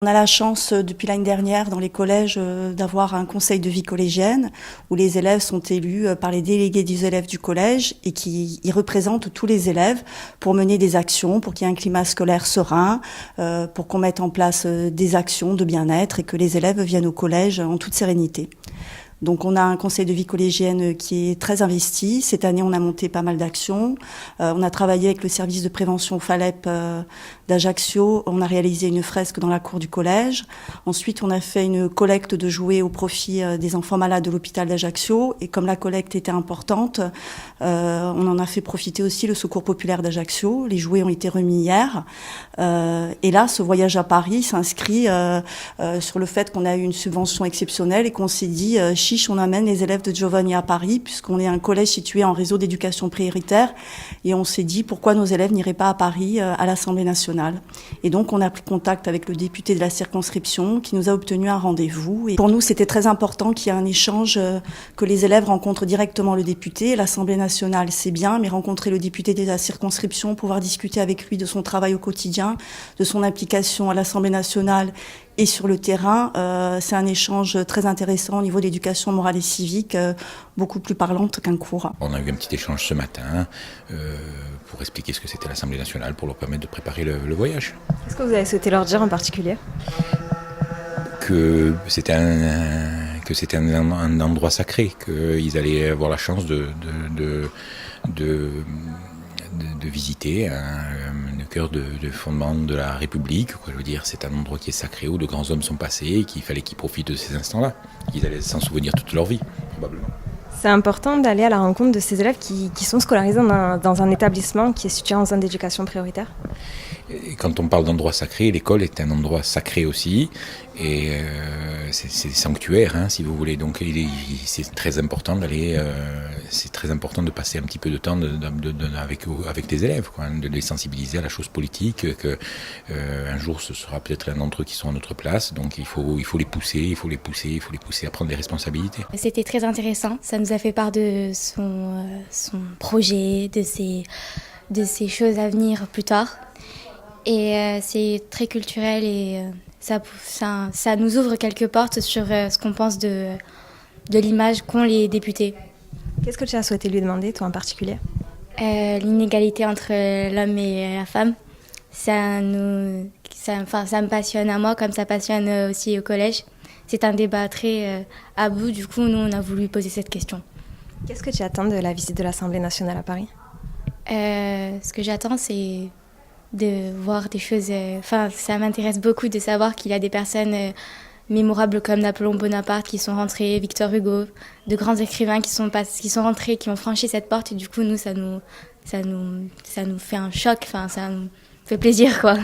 On a la chance depuis l'année dernière dans les collèges d'avoir un conseil de vie collégienne où les élèves sont élus par les délégués des élèves du collège et qui y représentent tous les élèves pour mener des actions, pour qu'il y ait un climat scolaire serein, pour qu'on mette en place des actions de bien-être et que les élèves viennent au collège en toute sérénité. Donc on a un conseil de vie collégienne qui est très investi. Cette année, on a monté pas mal d'actions. On a travaillé avec le service de prévention FALEP d'Ajaccio. On a réalisé une fresque dans la cour du collège. Ensuite, on a fait une collecte de jouets au profit des enfants malades de l'hôpital d'Ajaccio. Et comme la collecte était importante, on en a fait profiter aussi le Secours populaire d'Ajaccio. Les jouets ont été remis hier. Et là, ce voyage à Paris s'inscrit sur le fait qu'on a eu une subvention exceptionnelle et qu'on s'est dit chiche, on amène les élèves de Giovanni à Paris, puisqu'on est un collège situé en réseau d'éducation prioritaire. Et on s'est dit, pourquoi nos élèves n'iraient pas à Paris, à l'Assemblée nationale. Et donc, on a pris contact avec le député de la circonscription, qui nous a obtenu un rendez-vous. Et pour nous, c'était très important qu'il y ait un échange, que les élèves rencontrent directement le député. L'Assemblée nationale, c'est bien, mais rencontrer le député de la circonscription, pouvoir discuter avec lui de son travail au quotidien, de son implication à l'Assemblée nationale, et sur le terrain, c'est un échange très intéressant au niveau de l'éducation morale et civique, beaucoup plus parlante qu'un cours. On a eu un petit échange ce matin pour expliquer ce que c'était l'Assemblée nationale, pour leur permettre de préparer le voyage. Qu'est-ce que vous avez souhaité leur dire en particulier ? Que c'était un endroit sacré, qu'ils allaient avoir la chance de visiter le cœur de fondement de la République. Je veux dire, c'est un endroit qui est sacré où de grands hommes sont passés et qu'il fallait qu'ils profitent de ces instants-là. Qu'ils allaient s'en souvenir toute leur vie, probablement. C'est important d'aller à la rencontre de ces élèves qui sont scolarisés dans un établissement qui est situé en zone d'éducation prioritaire. Et quand on parle d'endroit sacré, l'école est un endroit sacré aussi, et c'est sanctuaire, hein, si vous voulez. Donc c'est très important d'aller, c'est très important de passer un petit peu de temps avec des élèves, quoi, de les sensibiliser à la chose politique. Un jour, ce sera peut-être l'un d'entre eux qui sera à notre place. Donc il faut les pousser à prendre des responsabilités. C'était très intéressant. Ça nous a fait part de son projet, de ses choses à venir plus tard. Et c'est très culturel et ça nous ouvre quelques portes sur ce qu'on pense de l'image qu'ont les députés. Qu'est-ce que tu as souhaité lui demander, toi en particulier ? L'inégalité entre l'homme et la femme, ça me passionne à moi comme ça passionne aussi au collège. C'est un débat très à bout, du coup nous on a voulu poser cette question. Qu'est-ce que tu attends de la visite de l'Assemblée nationale à Paris ? Ce que j'attends c'est de voir des choses... ça m'intéresse beaucoup de savoir qu'il y a des personnes mémorables comme Napoléon Bonaparte qui sont rentrées, Victor Hugo, de grands écrivains qui sont rentrés, qui ont franchi cette porte. Et du coup, nous, ça nous fait un choc, ça nous fait plaisir, quoi.